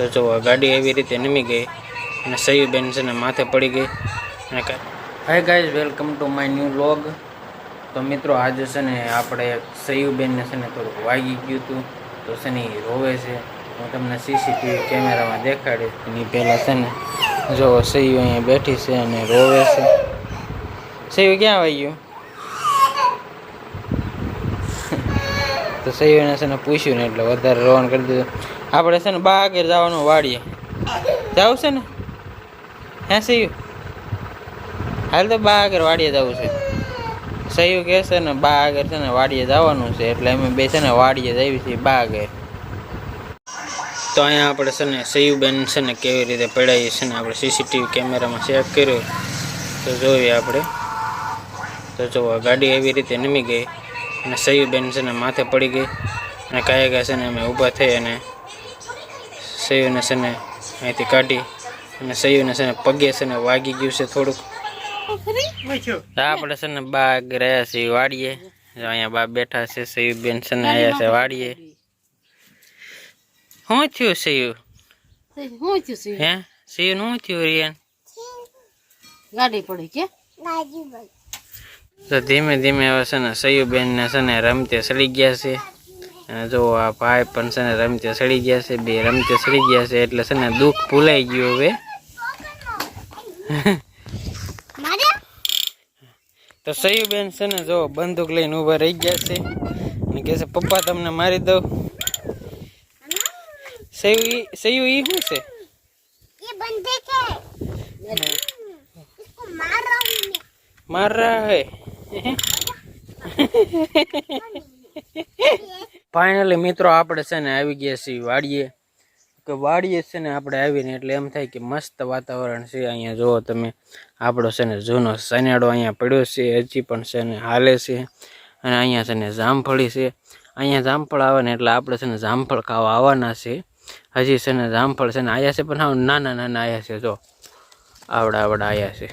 તો જો ગાડી એવી રીતે નમી ગઈ અને સયુબેન છે ને માથે પડી ગઈ અને hi guys, welcome to my new vlog. તો મિત્રો આજે છે ને આપણે સયુબેનને છે ને થોડુંક વાગી ગયું હતું, તો છે ને એ રોવે છે. હું તમને સીસીટીવી કેમેરામાં દેખાડીશ. એની પહેલાં છે ને જો સયુ અહીંયા બેઠી છે અને રોવે છે. સયુ ક્યાં વાગ્યું? તો સયુને છે ને પૂછ્યું ને એટલે વધારે રોવાનું કરી દીધું. આપણે છે ને બા આગળ જવાનું વાડીએ જવું છે ને. હે સયુ? હાલ તો બા આગળ વાડીએ જવું છે. સયુ કહે છે ને બા આગળ છે ને વાડીએ જવાનું છે, એટલે અમે બે છે ને વાડીએ જઈએ છીએ બા આગળ. તો અહીંયા આપણે છે ને સયુબેન છે ને કેવી રીતે પડાવી છે ને આપણે સીસીટીવી કેમેરામાં ચેક કર્યું તો જોઈએ આપણે. તો જો ગાડી એવી રીતે નમી ગઈ અને સયુબેન છે ને માથે પડી ગઈ અને કાંઈ છે ને અમે ઊભા થઈ અને સયુને છે ને અહીંથી કાઢી અને સયુને છે ને પગે છે ને વાગી ગયું છે થોડુંક. આપણે છે ને બા રહ્યા છીએ વાડીએ. અહીંયા બા બેઠા છે, સયુબેન છે ને આવ્યા છે વાડીએ. શું થયું સયુ? હે સયુ શું થયું રિયાન? ગાડી પડી કે તો ધીમે ધીમે હવે છે ને સયુબેન ને છે ને રમતે સડી ગયા છે. અને જો આ ભાઈ પણ છે ને રમતે સડી ગયા છે, બે રમતે સડી ગયા છે, એટલે છે ને દુઃખ ભૂલાઈ ગયું હવે. તો સયુબેન છે ને જો બંદૂક લઈને ઊભા રહી ગયા છે અને કહે છે પપ્પા તમને મારી દઉં. સયુ ઈ શું છે? ये बंदूक है, इसको मार रहा हूं मैं. मार रहा है. ફાઇનલી મિત્રો આપણે છે ને આવી ગયા છીએ વાડીએ. કે વાડીએ છે ને આપણે આવીને એટલે એમ થાય કે મસ્ત વાતાવરણ છે. અહીંયા જુઓ તમે, આપણો છે ને જૂનો સનેડો અહીંયા પડ્યો છે, હજી પણ છે ને હાલે છે. અને અહીંયા છે ને જામફળી છે. અહીંયા જામફળ આવે ને એટલે આપણે છે ને જામફળ ખાવા આવવાના છે. હજી છે ને જામફળ છે ને આવ્યા છે, પણ હા નાના નાના આવ્યા છે. જો આવડા આવડા આવ્યા છે.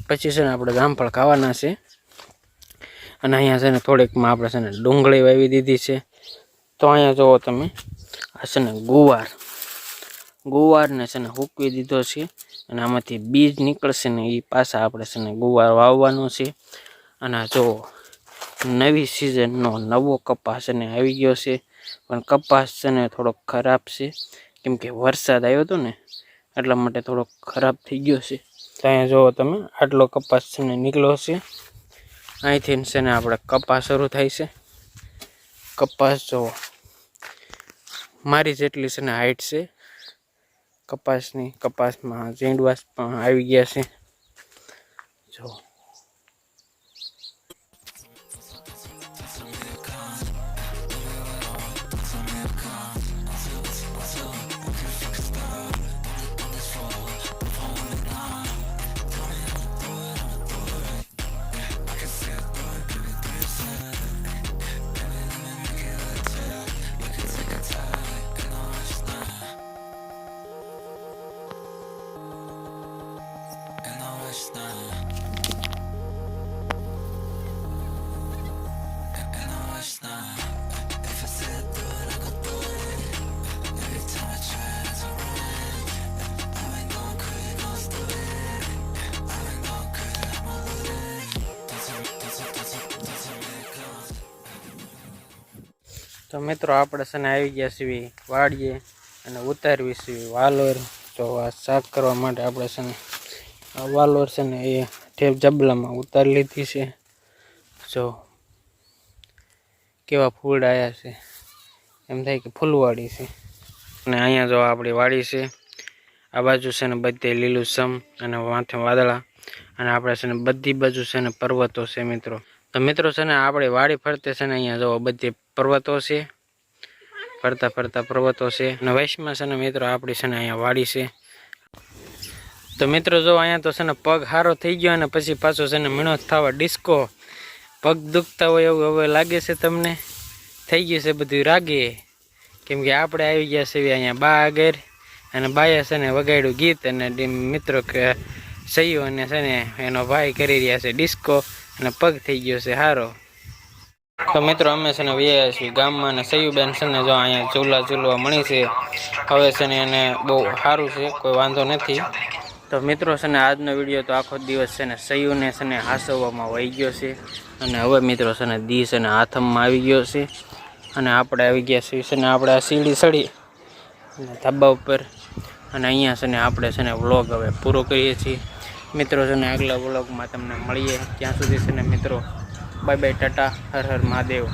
પછી છે ને આપણે જામફળ ખાવાના છે. અને અહીંયા છે ને થોડીકમાં આપણે છે ને ડુંગળી વાવી દીધી છે. તો અહીંયા જુઓ તમે, આ છે ને ગુવારને છે ને હૂકવી દીધો છે અને આમાંથી બીજ નીકળશે ને એ પાછા આપણે છે ને ગુવાર વાવવાનો છે. અને જો નવી સિઝનનો નવો કપાસ છે ને આવી ગયો છે, પણ કપાસ છે ને થોડોક ખરાબ છે, કેમ કે વરસાદ આવ્યો હતો ને એટલા માટે થોડોક ખરાબ થઈ ગયો છે. તો અહીંયા જુઓ તમે, આટલો કપાસ છે ને નીકળ્યો છે. અહીંથી છે ને આપણે કપાસ શરૂ થાય છે. કપાસ જુઓ મારી જેટલી છે ને હાઈટ છે કપાસની. કપાસમાં ઝીંડવાસ પણ આવી ગયા છે. જો તો મિત્રો આપણે છે ને આવી ગયા છીએ વાડીએ અને ઉતારવી છીએ વાલોર. તો આ શાક કરવા માટે આપણે છે ને વાલોર છે ને એ ઠેપ જબલામાં ઉતારી લીધી છે. જો કેવા ફૂલ આવ્યા છે, એમ થાય કે ફૂલવાડી છે. અને અહીંયા જો આપણી વાડી છે. આ બાજુ છે ને બધે લીલુંછમ અને માથે વાદળા, અને આપણે છે ને બધી બાજુ છે ને પર્વતો છે મિત્રો. તો મિત્રો છે ને આપણે વાડી ફરતે છે ને અહીંયા જો બધી પર્વતો છે, ફરતા ફરતા પર્વતો છે. અને વૈશમાં છે ને મિત્રો આપણી છે ને અહીંયા વાડી છે. તો મિત્રો જો અહીંયા તો છે ને પગ સારો થઈ ગયો અને પછી પાછો છે ને મીણો થવા ડિસ્કો. પગ દુખતા હોય એવું હવે લાગે છે તમને? થઈ ગયું છે બધું રાગે, કેમ કે આપણે આવી ગયા છે અહીંયા બા આગળ અને બાએ છે ને વગાડ્યું ગીત અને મિત્રો કે સયુ અને છે ને એનો ભાઈ કરી રહ્યા છે ડિસ્કો અને પગ થઈ ગયો છે સારો. તો મિત્રો અમે છે ને વ્યાયા છીએ ગામમાં ને સયુબેન છે ને જો અહીંયા ચૂલવા મળી છે હવે છે ને એને બહુ સારું છે કોઈ વાંધો નથી. તો મિત્રો છે ને આજનો વિડીયો તો આખો દિવસ છે ને સયુને છે ને હાસવવામાં વહી ગયો છે અને હવે મિત્રો છે ને દી છે ને હાથમમાં આવી ગયો છે અને આપણે આવી ગયા છીએ છે ને આપણે આ સીડી સડી અને ધાબા ઉપર અને અહીંયા છે ને આપણે છે ને વ્લોગ હવે પૂરો કરીએ છીએ મિત્રો. છે ને આગલા વ્લોગમાં તમને મળીએ ત્યાં સુધી છે ને મિત્રો બાય બાય, ટાટા, હર હર મહાદેવ.